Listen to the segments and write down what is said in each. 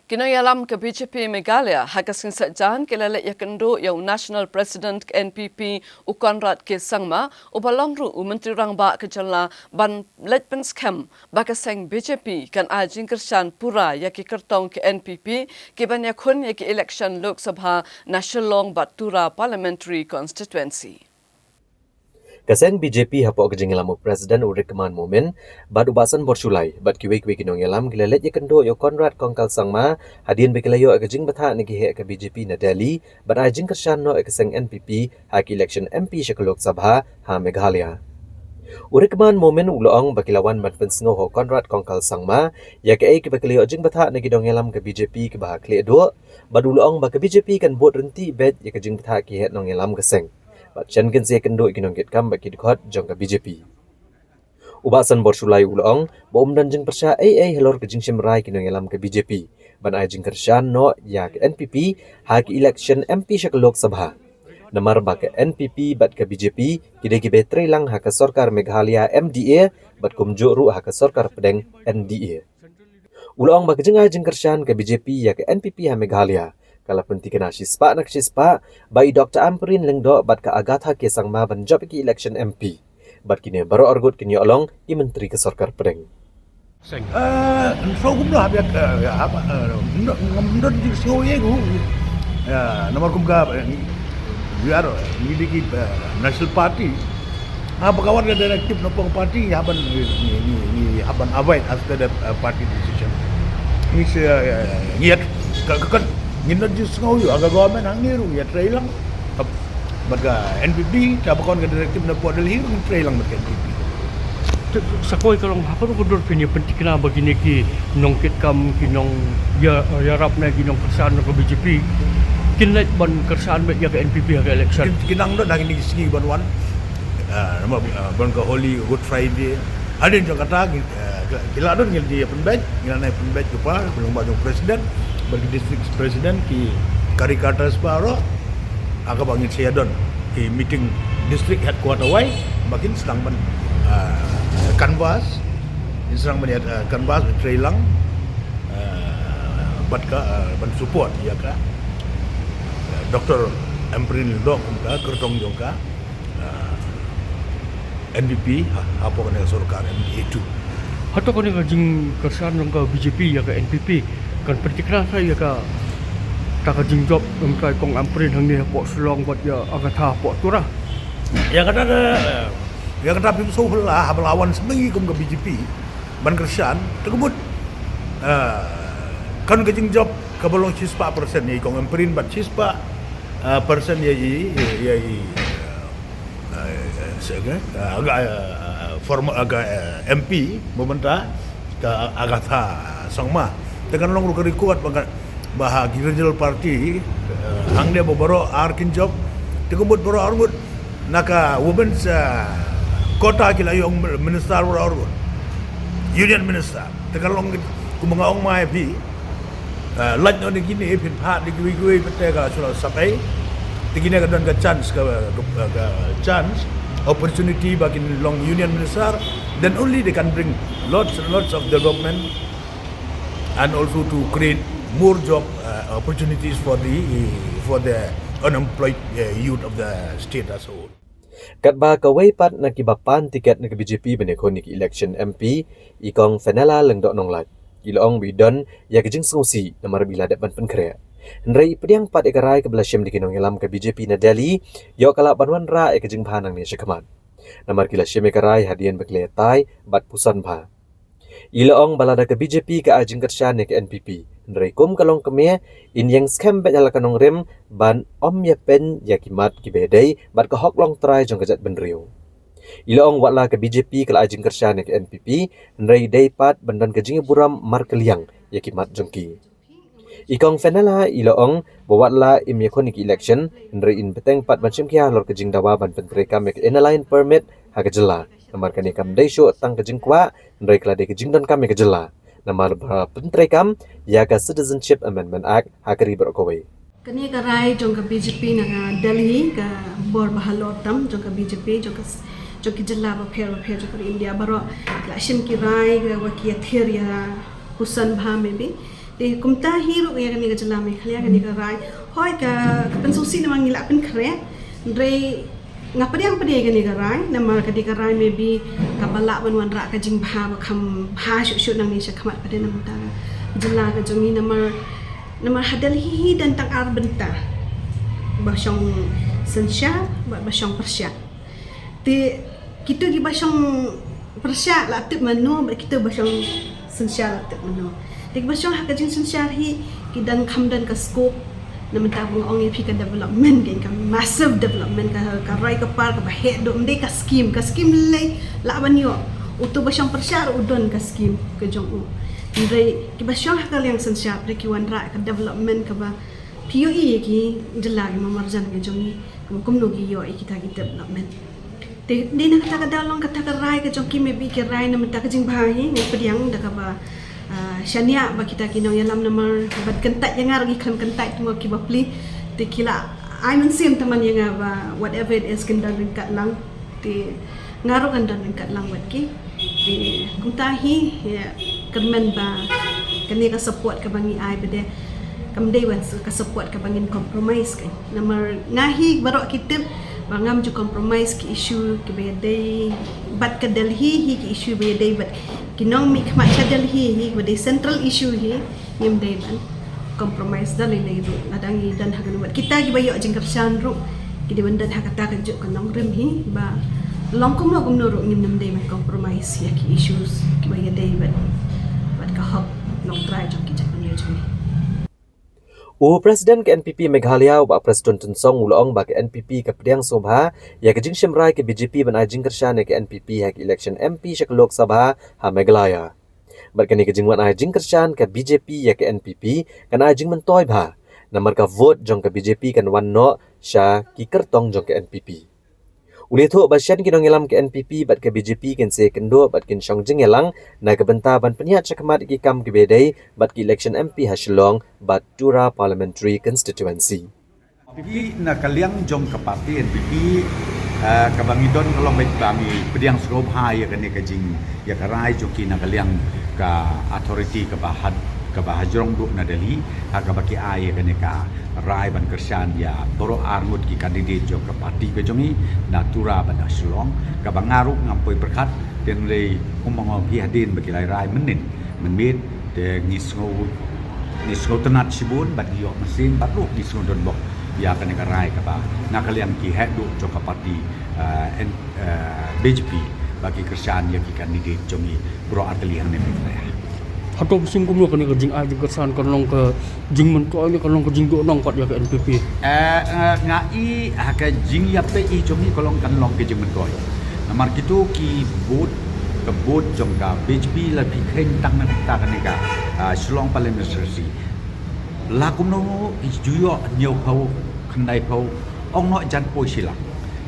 Kinayalam ke BJP Meghalaya hagasing sajan kilala yakendo yang National President ke NPP Ukonrat ke Sangma ubalongru Menteri Rangba ke jala ban letpen scam bakaseng BJP kan ajing kersan pura yaki kertong ke NPP ke banyakun yaki election Lok Sabha National Batura Parliamentary Constituency. Kaseng BJP hapok kejeng lamu Presiden Urikman Momen bad ubasan borsulai bad kiwe-kiwe kinong yalam gilalet ya kendo yo Konrad Kongkal Sangma hadien bekilayo kejeng betha negi he ke BJP na Delhi bad ajing kersan no kaseng NPP hak election MP Shakalok Sabha ha Meghalaya. Urikman Momen uloong bakilawan ban pensngo ho Konrad Kongkal Sangma ya ke bekilayo jeng betha negi dong yalam ke BJP ke bahak le do bad uloong ba ke BJP kan bot renti bet ya kejeng betha ki he nong yalam kaseng. Bat chen gen se kendo ikinong get kam baki dikot jong ka BJP. Ubasan borsulai ulong bo dan jeng persya helor ke jing simrai kinong elam ke BJP. Ban ai jing kersyan no ya ke NPP ha ke election MP Shakalok Sabha. Namar ba ke NPP bat ke BJP kide ki betre lang ha ke Sarkar Meghalaya MDA bat kumjo ru ha ke Sarkar Pedeng NDA. Ulong ba ke jeng ai jing kersyan ke BJP ya ke NPP ha Meghalaya. Kalau penting kena sispa nak sispa, bai Dr. Amperin lengdo bat ka Agatha ke Sangma ban job ki election MP. Bat kini baru orgut kini olong i Menteri ke Sarkar Pedeng. So gumlah biak apa ndon di sio yego. Ya, nomor kumga biar miliki National Party. Apa kawan ada direktif nopong parti haban ni haban avoid after the party decision. Ni saya ngiat kan Nginda just ngaw aga government ang niru ya try lang baga NPP kapakon ka directive na po dal hiru try lang baga NPP sa koy kalong hapon ko dor pinya penting na bagini ki nongkit kam kinong yarap na ginong kersan ko BJP kinait ban kersan bet ya ke NPP ha election kinang do naging sigi banwan nama ban ka Holy Good Friday ada yang kata gila do ngil di penbet ngil na penbet ko pa belum bajong presiden bagi district president ki karikatas paro aga bangin saya don ki meeting district headquarter wai bakin sedang ban canvas sedang ban canvas trailang bat ka ban support ya ka Dr. Amperin dok ka kertong jong ka NPP apa kana Sarkar MDA2 hato ko ni jing kersan ng BJP ya ke NPP kan pertikran saya ka taka jing job kay kong Amperin hang ni po sulong buat ya Agatha po turah ya kata pim so lah melawan semengi kum ke BJP ban kersan terbut kan ke jing job ke bolong cispa persen ni kong Amperin bat cispa persen ya formal agak MP meminta ke Agatha Sangma dengan long rukari kuat bahagi regional party hang dia boro arkin job tekubut boro argut naka women's kota kila yung minister boro argut union minister tekan long kumangaong mai pi lat no gini pin phat di gui petega sura sapai tigine ka don ka chance chance opportunity bagi long union minister then only they can bring lots and lots of development and also to create more job opportunities for the unemployed youth of the state as a whole. Kat ba kawai pat nakibapan tiket na BJP benekon ni election MP ikong Fenela lengdok nonglat. Ilong bidon ya kejeng sungsi namar bila depan penkrea. Nrai pediang pat ekarai ke belasem dikinong yalam ke BJP na Delhi yo kala banwan ra kejeng phanang ni syakaman. Namar kila syem ekarai hadian bekletai bat pusan pha. Ilaong balada ke BJP ke ajing kersan ke NPP. Nrai kum kalong kemia in yang scam bet jala kanong rem ban om ya pen ya kimat ki bedai bat ke hok long try jong kejat benriu. Ilaong watla ke BJP ke ajing kersan ke NPP nrai daipat bandan kejing buram markeliang ya kimat jongki. Ikong Fenela ilaong bawatla imyakonik election nrai in beteng pat macam kia lor kejing dawa ban pentreka mek inaline permit ha kejela. Namar kani kam daisyo tang kejing kwa nrai klade kejing dan kam kejela. Namar pentrekam ya ka Citizenship Amendment Act ha kari berkawai. Kani ka rai jong ka BJP na Delhi ka bor bahalotam jong ka BJP jong ka jela ba pher jong ka India baro la shim ki rai ka wakia theria pusan bha me bi Di kumta hiru ya kani ka jalame khlia kani ka rai hoi ka pensusi na mangila pen khre re ngapadiang padi kani ka rai namar ka di ka rai maybe ka bala ban wan ra ka jing bha ba kham bha shu nang ni sha khamat padi nam ta jala ka jongi namar hadal hi dan tang ar benta basyong sensya basyong persya ti kita gi basyong persya la tip mano kita basyong sensya la tip mano di basyong hak jing sensya hi ki dan kham dan ka scope naman tabung ong pi ka development gen ka massive development ka rai ka par ka bahe do mde ka scheme le la ban yo utu basyong persya udon ka scheme ka jong u ndai ki basyong hak yang sensya pre ki wan ra ka development ka ba POE ki jelagi mamarjan ke jongi kum no gi yo kita ki development te di na kata dalong kata ka rai ke jongi me bi ke rai na mata ka jing bhahi ne pediang da ka ba shania ba kita ki nong yalam namar bat kentat yang ar gi kham kentat tu ki ba pli te kila I men sim teman yang ba whatever it is kendan kat lang te ngaro kendan kat lang wat ki te kutahi ya kermen ba kani ka support ka bangi ai bede kamday wan ka support ka bangin compromise kan namar ngahi barok kita bangam ju compromise ki issue ki bayadai bat ka Delhi hi ki issue bayadai bat kinong mi khma cha Delhi hi bayadai central issue hi yim dai ban compromise dal le ru ladangi dan hagan wat kita gi bayo jing kersan ru ki de bandan hakata ka ju kanong rem hi ba longkom no gum no ru ngim nam dai ban compromise ya ki issues ki bayadai bat ka hop nok try jong ki chat banyo jong Presiden ke NPP Meghalaya wa Presiden Tun Song ulong ba ke NPP ke Pediang Sobha ya ke jing Shimrai ke BJP ban ajing kershan ke NPP hak election MP syak Lok Sabha ha Meghalaya. Berkani ke jing wan ajing kershan ke BJP ya ke NPP kan ajing mentoi ba. Namar ka vote jong ke BJP kan wan no sya ki kertong jong ke NPP. Uli tu basyan kinong ilam ke NPP bat ke BJP kin se kendo bat kin syong jing elang na ke benta ban peniat cakamat ki kam ke bedai bat ki election MP ha Shillong bat Tura Parliamentary Constituency. NPP na kaliang jong ke parti NPP kabangidon kalau baik bangi pediang serob hai ya kene kajing ya karai joki na kaliang ka authority ke bahajrong duk na Delhi ha kabaki ai ya kene ka rai ban kersan ya boro armut ki kandidat jo ke parti ke jongi natura ban Shillong ka bangaruk ngampoi berkat den le umang pi hadin bagi rai menin menmit de ngisngo tenat sibun bat yo mesin bat lu ngisngo don bok ya kene ka rai ka ba na kalian ki hedu jo ke parti BJP bagi kersan ya ki kandidat jongi bro arteli hang ne Atau bising kumyo kani ka jing ai jing kersan kanong ka jing mentoi ni kanong ka jing do nong kat ya ke NPP. Ngai haka jing ya pe i jomi kolong kan long ke jing mentoi. Namar gitu ki bot jong ka BJP la bi khen tang na ta kan ka Shillong Parliamentary. La kum no i juyo nyau phau khandai phau ong no jan poi sila.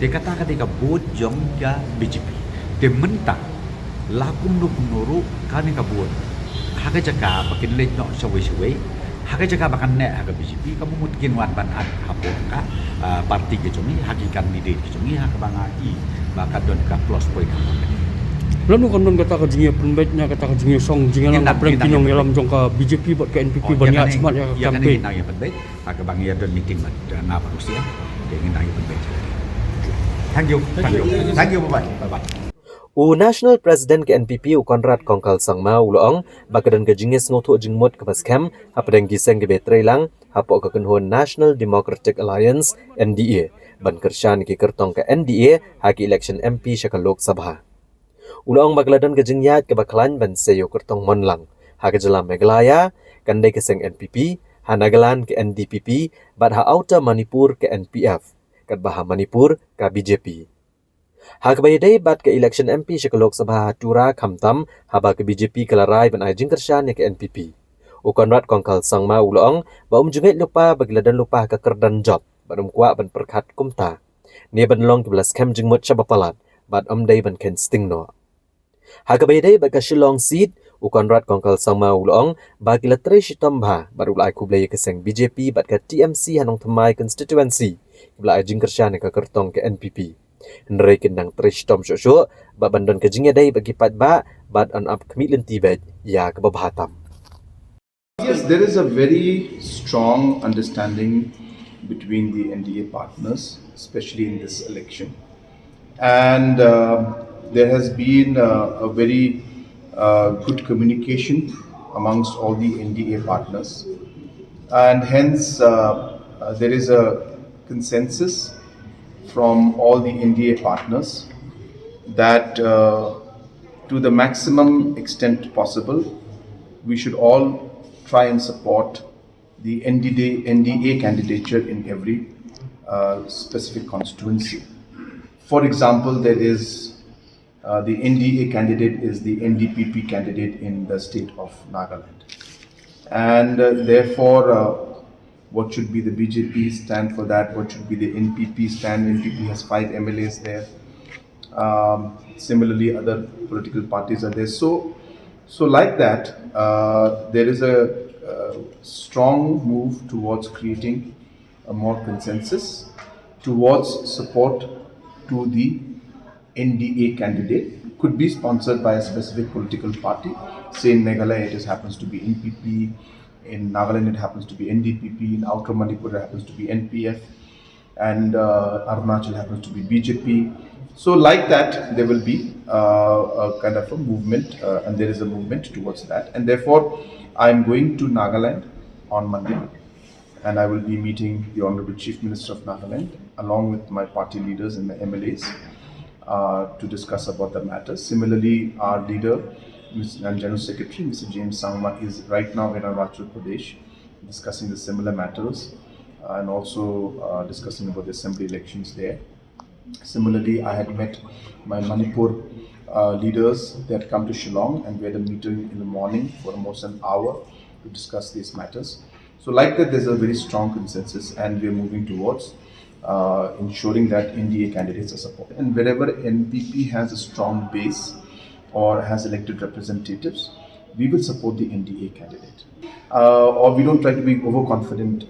Te kata ka bot jong ka BJP. Te mentang la kum no ru kan ka bot. Haka jaka bakin lej no sawai haka jaka bakan ne haka BJP kamu mungkin wan ban hapon ka parti ke jongi haki kandidat ke jongi haka banga i baka don ka plus point Lalu kan don kata ka jing penbaitnya kata ka jing song jing lang apreng kinong yalam jong ka BJP bat ke NPP banyak semat ya campaign nang ya penbait haka bang ya don meeting mat na Rusia dengan nang ya penbait thank you bye National President ke NPP Konrad Kongkal Sangma ulong bakadan ke jingis ngotu jingmut ke baskem hapadang giseng ke betrelang hapok ke kenhon National Democratic Alliance NDA ban kershan ke kertong ke NDA haki election MP syakal Lok Sabha. Ulong bagladan ke jingyat ke baklan ban seyo kertong monlang haka jelam Meghalaya kandai ke seng NPP hanagalan ke NDPP bat ha Outer Manipur ke NPF kat baha Manipur ke BJP. Hak bayadai bat ke election MP syakal Lok Sabha Tura Khamtam haba ke BJP kelarai ban ajing kershan ke NPP. Konrad Kongkal Sangma ulong ba jumit lupa bagladan lupa ke kerdan job ban kuat ban perkat kumta. Ni ban long ke belas kem jingmut syabapalat bat dai ban ken sting no. Hak bayadai bat ke Shillong seat Konrad Kongkal Sangma ulong ba kilatri shitomba baru lai kublai ke seng BJP bat ke TMC hanong Thamai constituency bela ajing kershan ke kertong ke NPP. Nrai kendang trish tom syok ba bandon ke jingya dai bagi pat ba bat on up kemit lenti bet ya ke babahatam Yes, there is a very strong understanding between the NDA partners, especially in this election. And there has been a very good communication amongst all the NDA partners. And hence, there is a consensus from all the NDA partners that to the maximum extent possible, we should all try and support the NDA candidature in every specific constituency. For example, there is the NDA candidate is the NDPP candidate in the state of Nagaland. And therefore, what should be the BJP stand for that? What should be the NPP stand? NPP has 5 MLAs there. Similarly, other political parties are there. So like that, there is a strong move towards creating a more consensus towards support to the NDA candidate. Could be sponsored by a specific political party. Say in Meghalaya it happens to be NPP, in Nagaland it happens to be NDPP, in Outer Manipur it happens to be NPF, and Arunachal happens to be BJP. So like that, there will be a kind of a movement, and there is a movement towards that. And therefore, I am going to Nagaland on Monday, and I will be meeting the Honorable Chief Minister of Nagaland, along with my party leaders and the MLAs, to discuss about the matters. Similarly, our leader and General Secretary, Mr. James Sangma, is right now in Arunachal Pradesh discussing the similar matters and also discussing about the assembly elections there. Similarly, I had met my Manipur leaders that come to Shillong, and we had a meeting in the morning for almost an hour to discuss these matters. So like that, there's a very strong consensus, and we're moving towards ensuring that NDA candidates are supported. And wherever NPP has a strong base or has elected representatives, we will support the NDA candidate. Or we don't try to be overconfident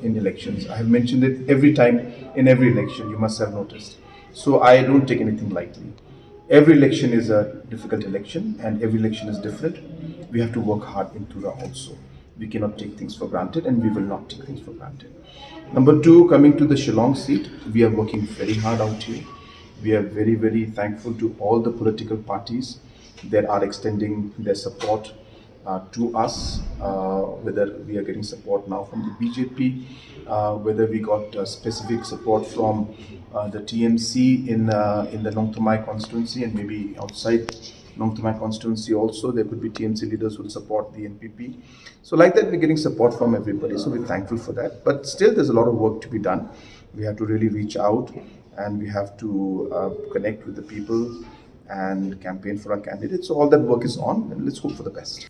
in elections. I have mentioned it every time in every election, you must have noticed. So I don't take anything lightly. Every election is a difficult election, and every election is different. We have to work hard in Tura also. We cannot take things for granted, and we will not take things for granted. Number 2, coming to the Shillong seat, we are working very hard out here. We are very, very thankful to all the political parties that are extending their support to us, whether we are getting support now from the BJP, whether we got specific support from the TMC in the Nong Thamai constituency, and maybe outside Nong Thamai constituency also, there could be TMC leaders who will support the NPP. So like that, we're getting support from everybody, so we're thankful for that. But still, there's a lot of work to be done. We have to really reach out, and we have to connect with the people and campaign for our candidates. So all that work is on, and let's hope for the best.